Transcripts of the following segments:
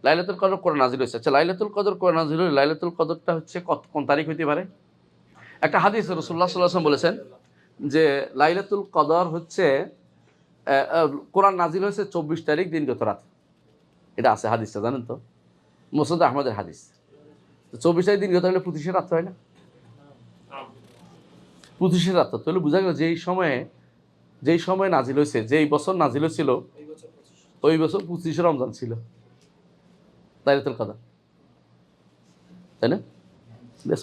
লাইলাতুল কদর কোরআন নাজিল হয়েছে। আচ্ছা, লাইলাতুল কদর কোরআন নাজিল হলে লাইলাতুল কদরটা হচ্ছে কোন তারিখ হইতে পারে? একটা হাদিস রাসূলুল্লাহ সাল্লাল্লাহু আলাইহি ওয়াসাল্লাম বলেছেন যে লাইলাতুল কদর হচ্ছে কোরআন নাজিল হয়েছে 24 তারিখ দিনগত রাত। এটা আছে হাদিসটা, জানেন তো? মুসনাদ আহমদের হাদিস। 24 তারিখ দিনগত হলে 25 রাত হয় না? 25 রাত তাহলে বোঝা গেল যেই সময় নাজিল হয়েছে, যেই বছর নাজিল হয়েছিল ওই বছর 25 রমজান ছিল লাইলাতুল কদর, তাই না?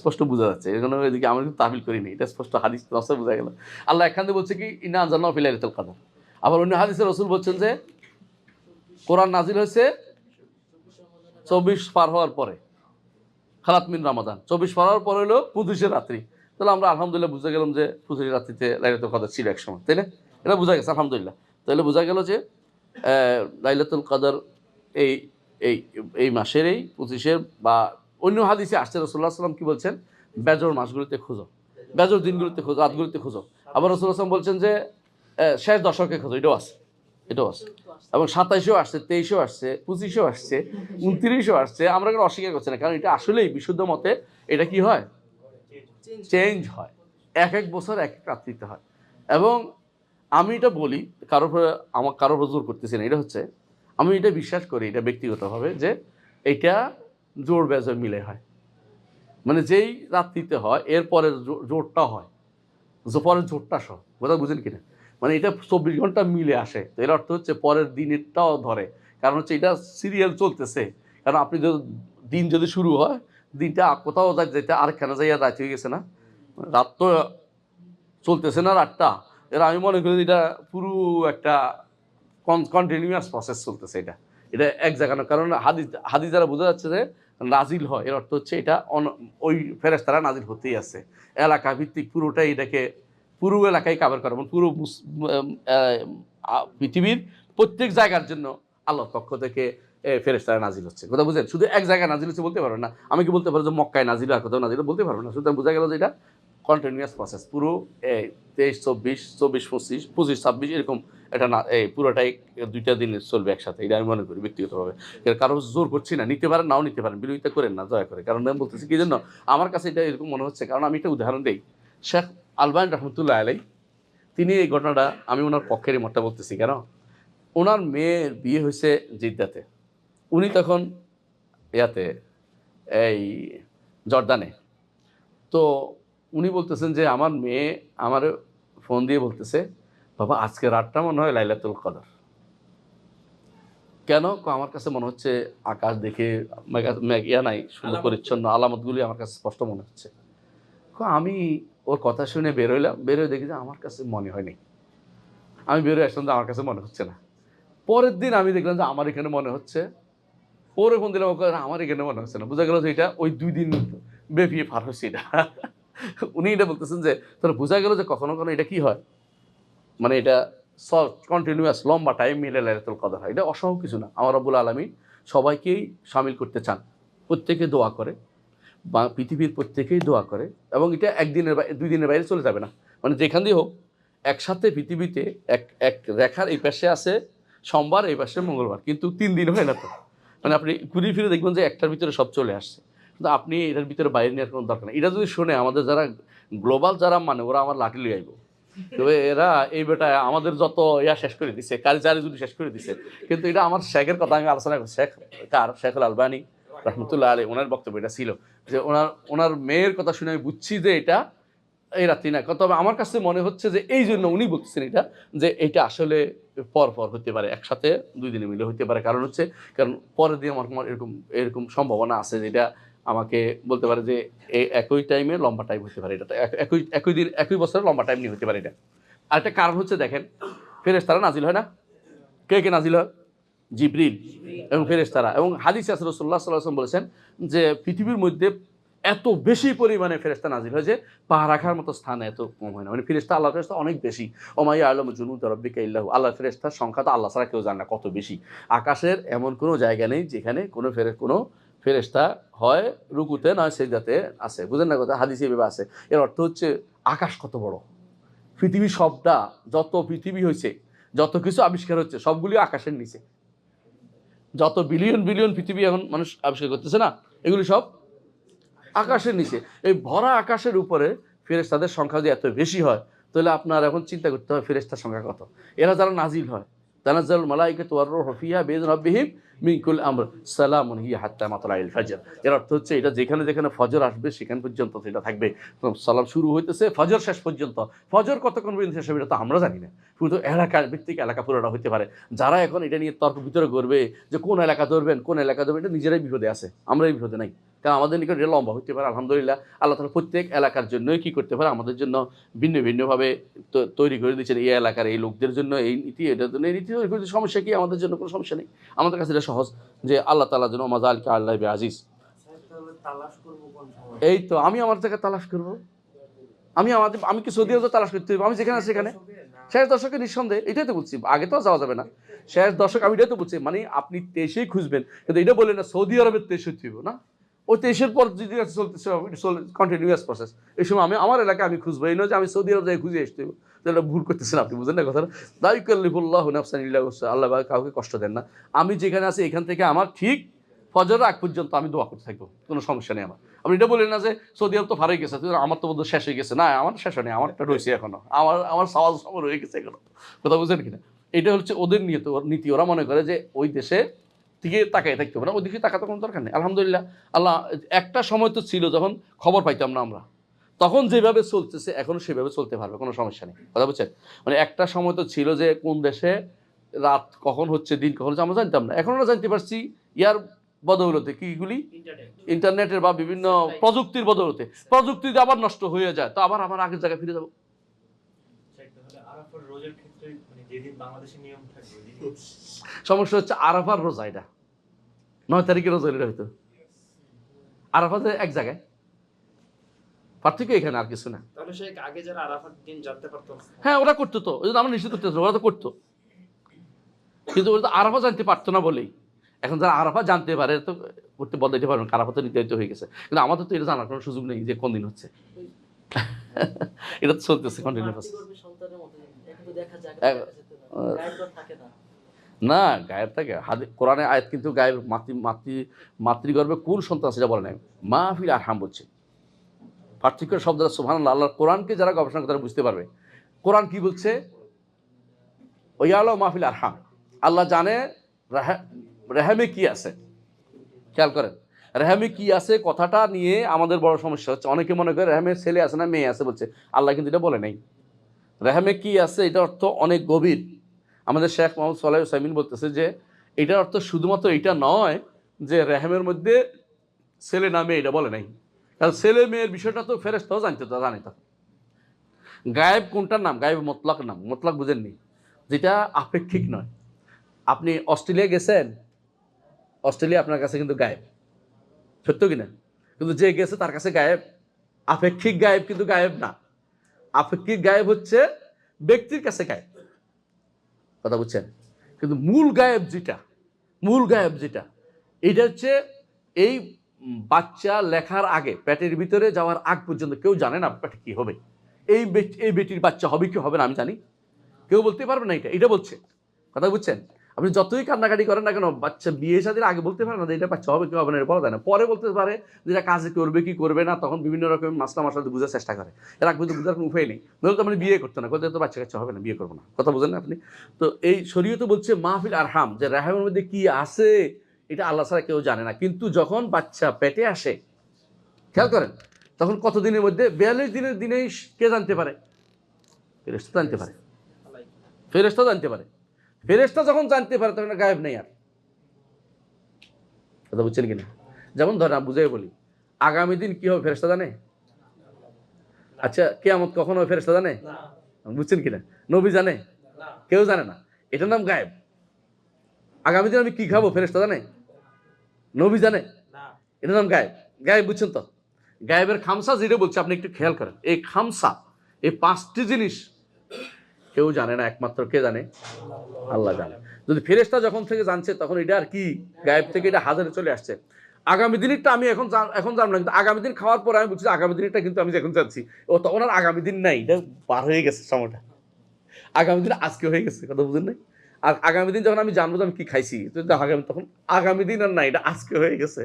স্পষ্ট বোঝা যাচ্ছে। এজন্য এদিকে আমরা কিন্তু তাহবিল করিনি, এটা স্পষ্ট হাদিস নসে বোঝা গেল। আল্লাহ এখানে বলছে কি ইন্না আনজালনাহু ফি লাইলাতুল কদর। আবার অন্য হাদিসে রাসূল বলছেন যে কোরআন নাজিল হয়েছে 24 পার হওয়ার পরে, খালাত মিন রমাদান, 24 পার হওয়ার পরে হলো 25 রাত্রি। তাহলে আমরা আলহামদুলিল্লাহ বুঝে গেলাম যে 25 রাত্রিতে লাইলাতুল কদর ছিল এক সময়, তাই না? এটা বোঝা গেছে আলহামদুলিল্লাহ। তাহলে বোঝা গেল যে লাইলাতুল কদর এই এই এই মাসের এই 25-এর বা অন্য হাদিসে আসছে রাসূলুল্লাহ সাল্লাল্লাহু আলাইহি ওয়াসাল্লাম কি বলছেন? বেজর মাসগুলোতে খোঁজো, বেজর দিনগুলোতে খোঁজো, রাতগুলোতে খোঁজো। আবার রাসূলুল্লাহ সাল্লাল্লাহু আলাইহি ওয়াসাল্লাম বলছেন যে শেষ দশকে খোঁজো, এটাও আছে, এটাও আছে। এবং 27-এও আসছে, 23-এও আসছে, 25-এও আসছে, 29-এও আসছে। আমরা কেন অস্বীকার করছি না, কারণ এটা আসলেই বিশুদ্ধ মতে এটা কি হয়? চেঞ্জ হয়। এক এক বছর এক এক রাত্রিতে হয়। এবং আমি এটা বলি, কারোর উপর জোর করতেছি না, এটা হচ্ছে আমি এটা বিশ্বাস করি, এটা ব্যক্তিগতভাবে, যে এটা জোর বেজর মিলে হয়। মানে যেই রাত্রিতে হয় এর পরের জোরটা হয়, পরের জোরটা সহ, কথা বুঝেন কিনা? মানে এটা 24 ঘন্টা মিলে আসে, তো এর অর্থ হচ্ছে পরের দিনেরটাও ধরে। কারণ হচ্ছে এটা সিরিয়াল চলতেছে। কারণ আপনি দিন যদি শুরু হয়, দিনটা কোথাও যেতে আরেকখানে যাইয়া রাত হয়ে গেছে না, রাত তো চলতেছে না রাতটা। এরা আমি মনে করি এটা পুরো একটা কন্টিনিউয়াস প্রসেস চলতেছে। এটা এক জায়গা না, কারণ হাদিস দ্বারা বোঝা যাচ্ছে যে নাজিল হয়, এর অর্থ হচ্ছে এটা ওই ফেরেশতারা নাজিল হতেই আছে। এলাকা ভিত্তিক পুরোটাই এটাকে পুরো এলাকায় কাভার করে, পুরো পৃথিবীর প্রত্যেক জায়গার জন্য আল্লাহর পক্ষ থেকে ফেরেশতারা নাজিল হচ্ছে। কথা বুঝেন? শুধু এক জায়গায় নাজিল হচ্ছে বলতে পারবেন না। আমি কি বলতে পারবো যে মক্কায় নাজিল আর কোথাও নাজিল বলতে পারবো না। সুতরাং বোঝা গেল যে এটা কন্টিনিউয়াস প্রসেস, পুরো 23, 24, 24, 25, 25, 26 এরকম এটা না, এই পুরোটাই 2টা দিন চলবে একসাথে। এটা আমি মনে করি ব্যক্তিগতভাবে। কারো জোর করছি না, নিতে পারেন নাও নিতে পারেন, বিরোধিতা করেন না দয়া করে। কারণ আমি বলতেছি কি জন্য আমার কাছে এটা এরকম মনে হচ্ছে, কারণ আমি একটা উদাহরণ দিই। শেখ আলবানী রহমতুল্লাহ আলাই, তিনি এই ঘটনাটা, আমি ওনার পক্ষেরই মতটা বলতেছি, কেন ওনার মেয়ের বিয়ে হয়েছে জিদ্দাতে, উনি তখন ইয়াতে এই জর্দানে। তো উনি বলতেছেন যে আমার মেয়ে আমার ফোন দিয়ে বলতেছে, বাবা আজকে রাতটা মনে হয় লাইলাতুল কদর। কেন? আমার কাছে মনে হচ্ছে আকাশ দেখে ইয়া নাই, সুন্দর পরিচ্ছন্ন আলামতগুলি আমার কাছে স্পষ্ট মনে হচ্ছে। আমি ওর কথা শুনে বেরোইলাম, বেরোয় দেখি যে আমার কাছে মনে হয়নি। আমি বেরোয় আসলাম যে আমার কাছে মনে হচ্ছে না। পরের দিন আমি দেখলাম যে আমার এখানে মনে হচ্ছে। ওরে ফোন দিলাম, আমার এখানে মনে হচ্ছে না। বোঝা গেল যে এটা ওই 2 দিন ব্যাপী পার হচ্ছে এটা। উনি এটা বলতেছেন যে তাহলে বোঝা গেল যে কখনো কখনো এটা কি হয়, মানে এটা কন্টিনিউয়াস লম্বা টাইম মিলে লাইলাতুল কদর হয়। এটা অসম্ভব কিছু না। আমার রব্বুল আলামিন সবাইকেই শামিল করতে চান, প্রত্যেকে দোয়া করে, বা পৃথিবীর প্রত্যেকেই দোয়া করে। এবং এটা 1 দিনের 2 দিনের বাইরে চলে যাবে না। মানে যেখান দিয়ে হোক একসাথে পৃথিবীতে এক রেখার এই পাশে আছে সোমবার, এই পাশে মঙ্গলবার, কিন্তু 3 দিন হয় না তো। মানে আপনি ঘুরে ফিরে দেখবেন যে একটার ভিতরে সব চলে আসছে, কিন্তু আপনি এটার ভিতরে বাইরে নেওয়ার কোনো দরকার নেই। এটা যদি শুনে আমাদের যারা গ্লোবাল যারা মানে, ওরা আমার লাঠি লিয়ে আইব। তবে এরা এই বেটা আমাদের যত শেষ করে দিছে, কালচারে যদি শেষ করে দিছে। কিন্তু এটা আমার শেখের কথা আমি আলোচনা করি। শেখুল আলবানী রহমতুল্লাহ আলী, ওনার বক্তব্য এটা ছিল যে ওনার মেয়ের কথা শুনে আমি বুঝছি যে এটা এই রাত্রি না। তবে আমার কাছে মনে হচ্ছে যে এই জন্য উনি বলতেছেন এটা, যে এটা আসলে পর হতে পারে, একসাথে 2 দিনে মিলে হতে পারে। কারণ পরের দিন আমার এরকম এরকম সম্ভাবনা আছে, যেটা আমাকে বলতে পারে যে এই একই টাইমে লম্বা টাইম হতে পারে। এটা একই দিন একই বছরে লম্বা টাইম নিয়ে হতে পারে এটা। আরেকটা কারণ হচ্ছে দেখেন, ফেরেশতারা নাজিল হয় না? কে নাজিল হয়? জিবরিল এবং ফেরেশতারা। এবং হাদিসে রাসূলুল্লাহ সাল্লাল্লাহু আলাইহি ওয়াসাল্লাম বলেছেন যে পৃথিবীর মধ্যে এত বেশি পরিমাণে ফেরেশতা নাজিল হয় যে পা রাখার মতো স্থান এত কম হয় না। মানে ফেরেশতা, আল্লাহর ফেরেশতা অনেক বেশি। ওমা ইয়ালামু জুনুদা রাব্বিকা ইল্লা হু। আল্লাহর ফেরেশতার সংখ্যা তো আল্লাহ ছাড়া কেউ জানে না কত বেশি। আকাশের এমন কোনো জায়গা নেই যেখানে কোনো ফেরেশতা হয় রুকুতে নয় সিজদাতে আছে। বুঝেন না কথা? হাদিসে এভাবে আছে। এর অর্থ হচ্ছে আকাশ কত বড়, পৃথিবী সবটা, যত পৃথিবী হয়েছে, যত কিছু আবিষ্কার হচ্ছে সবগুলি আকাশের নিচে। যত বিলিয়ন বিলিয়ন পৃথিবী এখন মানুষ আবিষ্কার করতেছে না, এগুলি সব আকাশের নিচে। এই ভরা আকাশের উপরে ফেরেশতাদের সংখ্যা যদি এত বেশি হয়, তাহলে আপনার এখন চিন্তা করতে হবে ফেরেশতার সংখ্যা কত। এরা যারা নাজিল হয়, তানাজ্জালুল মালাইকাতু ওয়ার রূহু ফিহা বিইذনি রাব্বিহিম মিন কুল্লি আমর সালামুন হিয়া হাত্তা মাতলাইল ফাজর। এর অর্থ হচ্ছে এটা যেখানে যেখানে ফজর আসবে সেখান পর্যন্ত সেটা থাকবে। সালাম শুরু হইতেছে ফজর শেষ পর্যন্ত। ফজর কতক্ষণ পর্যন্ত শেষ হবে এটা তো আমরা জানি না, শুধু এলাকার ভিত্তিক এলাকা পুরোটা হইতে পারে। যারা এখন এটা নিয়ে তর্ক বিতর্ক করবে যে কোন এলাকা ধরবেন কোন এলাকা ধরবেন, এটা নিজেরাই বিপদে আছে, আমরাই বিপদে নাই। কারণ আমাদের নিকট এটা লম্বা হইতে পারে। আলহামদুলিল্লাহ আল্লাহ তাআলা প্রত্যেক এলাকার জন্যই কী করতে পারে, আমাদের জন্য ভিন্ন ভিন্নভাবে তৈরি করে দিচ্ছেন। এই এলাকার এই লোকদের জন্য এই নীতি, এটার জন্য এই নীতি তৈরি করে। সমস্যা কি? আমাদের জন্য কোনো সমস্যা নেই, আমাদের কাছে এটা সহজ যে আল্লাহ তাআলার জন্য মাজা আলকা আল্লাহ আজিজ। এই তো আমি আমার জায়গায় তালাশ করবো। আমি কি সৌদি আরবে তালাশ করতে হবে? আমি যেখানে আছি সেখানে শেষ দশকে নিঃসন্দেহে, এটাই তো বলছি। আগে তো যাওয়া যাবে না, শেষ দশক আমি এটাই তো বলছি। মানে আপনি 23-এই খুঁজবেন, কিন্তু এটা বললেন না সৌদি আরবের 23 হতে হবে না। ওই 23-এর পর যদি চলতেছে কন্টিনিউয়াস প্রসেস। এই সময় আমি আমার এলাকায় আমি খুঁজবো, এই নয় যে আমি সৌদি আরব যাই খুঁজে আসতে হবে। তাহলে ভুল করতেছেন আপনি, বুঝেন না কথাটা? লা ইউকাল্লিফুল্লাহু নাফসান ইল্লা উসআহা। আল্লাহ কাউকে কষ্ট দেন না। আমি যেখানে আছি এখান থেকে আমার ঠিক ফজরের আগ পর্যন্ত আমি দোয়া করতে থাকবো, কোনো সমস্যা নেই আমার। আপনি এটা বললেন না যে সৌদি আরব তো ফারাই গেছে, আমার তো বোধ শেষ হয়ে গেছে। না, আমার শেষ হয় নাই, আমারটা রয়েছে এখনো, আমার সওয়াল সময় রয়ে গেছে এখনো। কথা বুঝেন কিনা? এটা হচ্ছে ওদের নীতি। ওরা মনে করে যে ওই দেশে দিকে তাকাই থাকতে হবে না, ওই দিকে তাকাতে কোনো দরকার নেই। আলহামদুলিল্লাহ আল্লাহ, একটা সময় তো ছিল যখন খবর পাইতাম না আমরা, তখন যেভাবে চলতেছে এখনো সেভাবে চলতে পারবে, কোনো সমস্যা নেই। কথা বুঝছেন? মানে একটা সময় তো ছিল যে কোন দেশে রাত কখন হচ্ছে দিন কখন হচ্ছে আমরা জানতাম না, এখন আমরা জানতে পারছি ইয়ার বদৌলতে। কিগুলি? ইন্টারনেটের বা বিভিন্ন প্রযুক্তির বদৌলতে। প্রযুক্তি যদি আবার নষ্ট হয়ে যায় তো আবার আমার আগের জায়গায় ফিরে যাবো। সমস্যা হচ্ছে আরাফার রোজা, এটা 9 তারিখের রোজা, এটা হয়তো আরাফাতে এক জায়গায়, পার্থক্য এখানে আর কিছু না। হ্যাঁ, ওরা করতো তো, ওই জন্য আমরা নিষেধ করতে, ওরা তো করতো, কিন্তু ওরা তো আরাফা জানতে পারতো না বলেই। এখন যারা আরাফা জানতে পারে তো করতে বদলাইতে পারবেন, আরাফাতে নির্ধারিত হয়ে গেছে। কিন্তু আমাদের তো এটা জানার কোনো সুযোগ নেই যে কোন দিন হচ্ছে। এটা তো চলতেছে কন্টিনিউয়াস। না, গায়েব থাকে কোরআনে আয়াত, কিন্তু গায়েব মাতৃগর্ভে কোন সন্তান সেটা বলে নাই, মাহফিল আরহাম বলছে। পার্থক্য শব্দটা সুবহানাল্লাহ। আল্লাহর কোরআনকে যারা গবেষণা করে তারা বুঝতে পারবে কোরআন কি বলছে। ওয়ায়ালামু মাহফিল আরহাম, আল্লাহ জানে রেহামে কি আছে। খেয়াল করেন, রেহামে কি আছে কথাটা নিয়ে আমাদের বড় সমস্যা হচ্ছে। অনেকে মনে করে রেহামের ছেলে আছে না মেয়ে আছে বলছে, আল্লাহ কিন্তু এটা বলে নাই। রেহামে কি আছে এটা অর্থ অনেক গভীর। আমাদের শেখ মোহাম্মদ সালেহ উসাইমিন বলতেছে যে এটার অর্থ শুধুমাত্র এটা নয় যে রেহামের মধ্যে ছেলে না মেয়ে, এটা বলে নাই। কারণ ছেলে মেয়ের বিষয়টা তো ফেরেশতাও জানে তো। গায়েব কোনটার নাম? গায়েব মতলাক নাম। মতলাক বুঝেননি? যেটা আপেক্ষিক নয়। আপনি অস্ট্রেলিয়া গেছেন, অস্ট্রেলিয়া আপনার কাছে কিন্তু গায়েব, সত্য কিনা? কিন্তু যে গেছে তার কাছে গায়েব। আপেক্ষিক গায়েব কিন্তু গায়েব না। আপেক্ষিক গায়েব হচ্ছে ব্যক্তির কাছে গায়েব, কথা বুঝছেন? কিন্তু মূল গায়েব যেটা এটা হচ্ছে এই বাচ্চা লেখার আগে, পেটের ভিতরে যাওয়ার আগ পর্যন্ত কেউ জানে না পেটে কি হবে। এই বেটির বাচ্চা হবে কি হবে না আমি জানি, কেউ বলতে পারবে না। এটা বলছে, কথা বুঝছেন? আপনি যতই কান্নাকাটি করেন না কেন, বাচ্চা বিয়ে শাদীর আগে বলতে পারে না যে এটা বাচ্চা হবে কি হবে না, এটা বলা যায় না। পরে বলতে পারে যেটা কাজে করবে কি করবে না, তখন বিভিন্ন রকম মাসলা বোঝার চেষ্টা করে। এর আগে কিন্তু বোঝার কোনো উপায় নেই। নইলে তো আপনি বিয়ে করতে না, কোথায় তো বাচ্চা কাচ্চা হবে না, বিয়ে করবো না। কথা বুঝেন না আপনি? তো এই শরীয়ত বলছে মাহফিল আরহাম, যে রেহামের মধ্যে কি আছে এটা আল্লাহ ছাড়া কেউ জানে না। কিন্তু যখন বাচ্চা পেটে আসে, খেয়াল করেন, তখন কত দিনের মধ্যে? 42 দিনের দিনেই কে জানতে পারে? ফেরেশতা জানতে পারে। ফেরেশতা যখন জানতে পারে তখন গায়েব নেই আর। কথা বুঝছেন কিনা? যেমন ধরেন বুঝাই বলি, আগামী দিন কি হবে ফেরেশতা জানে? আচ্ছা, কিয়ামত কখন হবে ফেরেশতা জানে? বুঝছেন কিনা? নবী জানে? কেউ জানে না। এটার নাম গায়েব। আগামী দিন আমি কি খাবো ফেরেশতা জানে? নবী জানে? এটার নাম গায়েব। গায়েব বুঝছেন তো? গায়েবের খামসা যেটা বলছে আপনি একটু খেয়াল করেন। এই খামসা, এই 5টি জিনিস কেউ জানে না, একমাত্র কে জানে? আল্লাহ জানে। যদি ফেরেশতা যখন থেকে জানছে তখন এটা আর কি গায়েব থেকে এটা হাজারে চলে আসছে। আগামী দিনেরটা আমি এখন জানলাম না, কিন্তু আগামী দিন খাওয়ার পর আমি বুঝছি আগামী দিনেরটা কিন্তু আমি এখন জানছি। ও তখন আর আগামী দিন নাই, এটা পার হয়ে গেছে সময়টা। আগামী দিন আজকে হয়ে গেছে, কথা বুঝেন নাই? আর আগামী দিন যখন আমি জানবো যে আমি কি খাইছি, তো আগামী তখন আগামী দিন আর না, এটা আজকে হয়ে গেছে।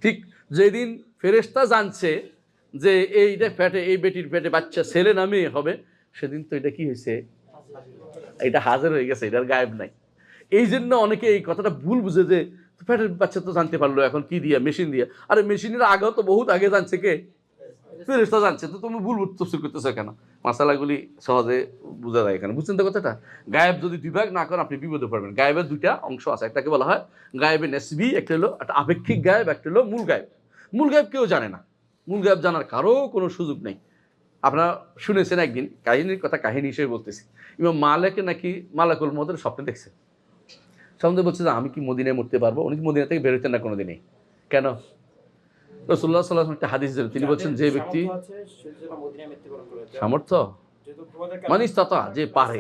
ঠিক যেদিন ফেরেশতা জানছে যে এইটা পেটে, এই বেটির পেটে বাচ্চা ছেলে না মেয়ে হবে, সেদিন তো এটা কি হয়েছে, এটা হাজির হয়ে গেছে, এটার গায়েব নাই। এই জন্য অনেকে এই কথাটা ভুল বুঝে যে পেটের বাচ্চা তো জানতে পারলো এখন কি দিয়ে, মেশিন দিয়ে। আরে মেশিনের আগেও তো বহুত আগে জানছে কে, ফেরেশতা জানছে। তো তুমি ভুল তফসির করতেছো কেন? মাসালাগুলি সহজে বোঝা যায় এখানে, বুঝছেন তো কথাটা? গায়েব যদি দুই ভাগ না করেন আপনি বিপদে পড়বেন। গায়েবের দুইটা অংশ আছে, একটাকে বলা হয় গায়েবে নেসবি, একটা হলো একটা আপেক্ষিক গায়েব, একটা হলো মূল গায়েব। মূল গায়েব কেউ জানে না, মূল গায়েব জানার কারো কোনো সুযোগ নেই। আপনারা শুনেছেন একদিন, কাহিনীর কথা কাহিনী হিসেবে বলতেছি, ইমাম মালিককে নাকি মালাকুল মউতের স্বপ্নে দেখছে। স্বপ্নে বলছে যে আমি কি মদিনায় মরতে পারবো? উনি মদিনা থেকে বেরোতেন না কোনোদিনই। কেন? রাসূলুল্লাহ সাল্লাল্লাহু আলাইহি ওয়াসাল্লাম একটা হাদিস দিলেন, তিনি বলছেন যে ব্যক্তি সামর্থ্য মানে ইস্তাতা, যে পারে,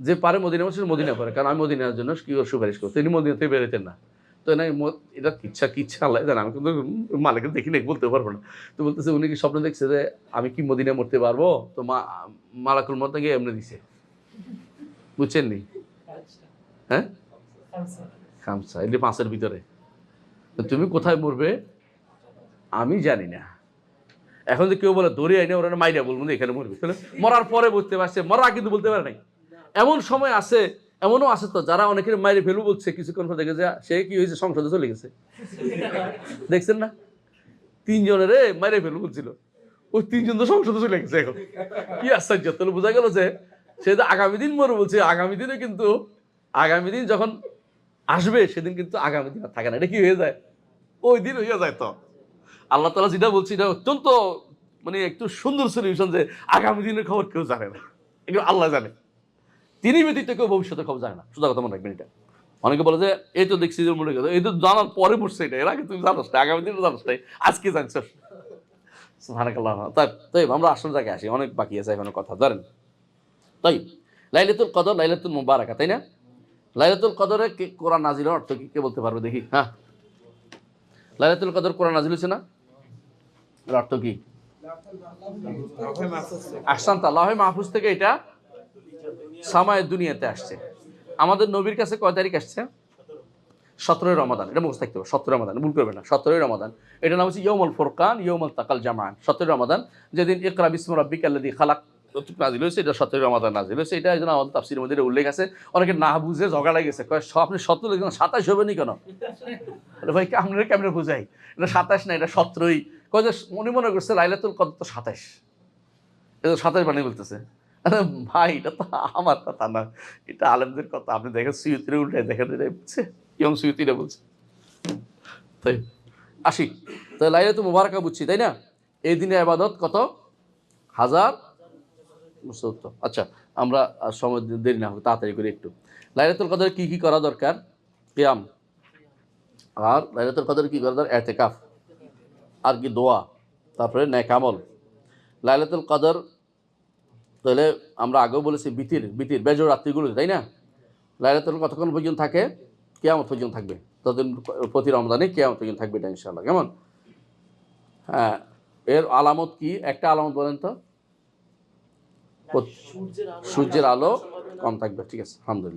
যে পারে মদিনা মসজিদ মদিনা করে, কারণ আমি মদিনার জন্য কি সুপারিশ করছি। তিনি মদিনা থেকে বেরোতেন না। তো না এটা কিচ্ছা আল্লাহ জানে, আমি কিন্তু মালিকের দেখি না, বলতে পারবো না। তো বলতেছে উনি কি স্বপ্ন দেখছে যে আমি কি মদিনা মরতে পারবো? তো মালাকুল মউত গিয়ে এমনি দিছে, বুঝছেন নি? হ্যাঁ, খামসা, এটি 5-এর ভিতরে। তুমি কোথায় মরবে আমি জানি না। এখন যে কেউ বলে ধরে আইনে ওরা মাইরা বলবো না এখানে মরবে, তাহলে মরার পরে বুঝতে পারছে, মরা কিন্তু বলতে পারে নাই। এমন সময় আছে, এমনও আছে তো যারা অনেকের মাইরে ফেলু বলছে, কিছুক্ষণ পর দেখে যে সে কি হয়েছে, সংসদে চলে গেছে। দেখছেন না, 3 জনের মাইরে ফেলু বলছিল, ওই 3 জন তো সংসদে চলে গেছে। এখন কি আশ্চর্য, তাহলে বোঝা গেল যে সে তো আগামী দিন মরবে বলছে, আগামী দিনে কিন্তু আগামী দিন যখন আসবে সেদিন কিন্তু আগামী দিন আর থাকে না, এটা কি হয়ে যায়, ওই দিন হয়ে যায়। তো আল্লাহ তাআলা যেটা বলছি এটা অত্যন্ত মানে একটু সুন্দর সলিউশন, যে আগামী দিনের খবর কেউ জানে না, এগুলো আল্লাহ জানে। তিনি ব্যতীত কেউ ভবিষ্যতের খবর জানে না, সোজা কথা মনে রাখবেন এটা। অনেকে বলে যে এই তো দেখছি যে মনে কথা, এই তো জানার পরে পড়ছে, এটা এর আগে তুমি জানোস না, আগামী দিনে জানোস না, আজকে জানছো। সুবহানাল্লাহ। তাই আমরা আসল জায়গায় আসি, অনেক বাকি আছে এখনো কথা, জানেন? তাই লাইলাতুল কদর, লাইলাতুল মুবারাকা, তাই না? লাইলাতুল কদরে কোরআন নাজিলের অর্থ কি কে বলতে পারবে দেখি? হ্যাঁ, লাইলাতুল কদর কোরআন নাজিল হয়েছে না, এর অর্থ কি? আহসানতা, লাহে মাহফুজ থেকে এটা সামায়ে দুনিয়াতে আসছে। আমাদের নবীর কাছে কয় তারিখ আসছে? 17 রমাদান, এটা মুখস্থ থাকতে হবে। 17 রমাদান, ভুল করবে না, 17 রমাদান। এটা নাম হচ্ছে ইয়াউমুল ফুরকান, ইয়াউমুল তাকাল জামান। 17 রমাদান, যেদিন ইকরা বিসমি রাব্বিকাল্লাযী খালাক নাজিল হয়েছে, এটা 17 রমাদান নাজিল হয়েছে। এটা যেন আমাদের তাফসীরের মধ্যে উল্লেখ আছে। অনেকে না বুঝে ঝগড়া লেগেছে, কয় আপনি 17 লিখেন, 27 হবে নি কেন? ভাই আমরা কেমনে বুঝাই, এটা 27 না, এটা 17ই। কয় যে মনে করছে লাইলাতুল কদর তো 27, এটা 27 বানিয়ে বলতেছে। আরে ভাই, এটা তো আমার কথা না, এটা আলেমদের কথা। আপনি দেখেন সুয়ুতিরে উল্টে দেখেন, এটা বুঝছে ইমাম সুয়ুতিরা বলছে। তাই আসি, তো লাইলাতুল মুবারাকা বুঝছি, তাই না? এই দিনের ইবাদত কত হাজার। আচ্ছা, আমরা সময় দেরি না হোক, তাড়াতাড়ি করে একটু। লাইলাতুল কদরে কি কি করা দরকার? কিয়াম। আর লাইলাতুল কদরে কি করা দরকার? ইতিকাফ। আর কি? দোয়া। তারপরে নেক আমল। লাইলাতুল কদর তাহলে আমরা আগেও বলেছি বিতির বেজোড় রাত্রিগুলো, তাই না? লাইলাতুল কতক্ষণ পর্যন্ত থাকে? কিয়ামত পর্যন্ত থাকবে। ততদিন প্রতি রমজানে কিয়ামত পর্যন্ত থাকবে এটা ইনশাআল্লাহ। কেমন? হ্যাঁ, এর আলামত কি? একটা আলামত বলেন তো। সূর্যের আলো কম থাকবে, ঠিক আছে, আলহামদুলিল্লাহ।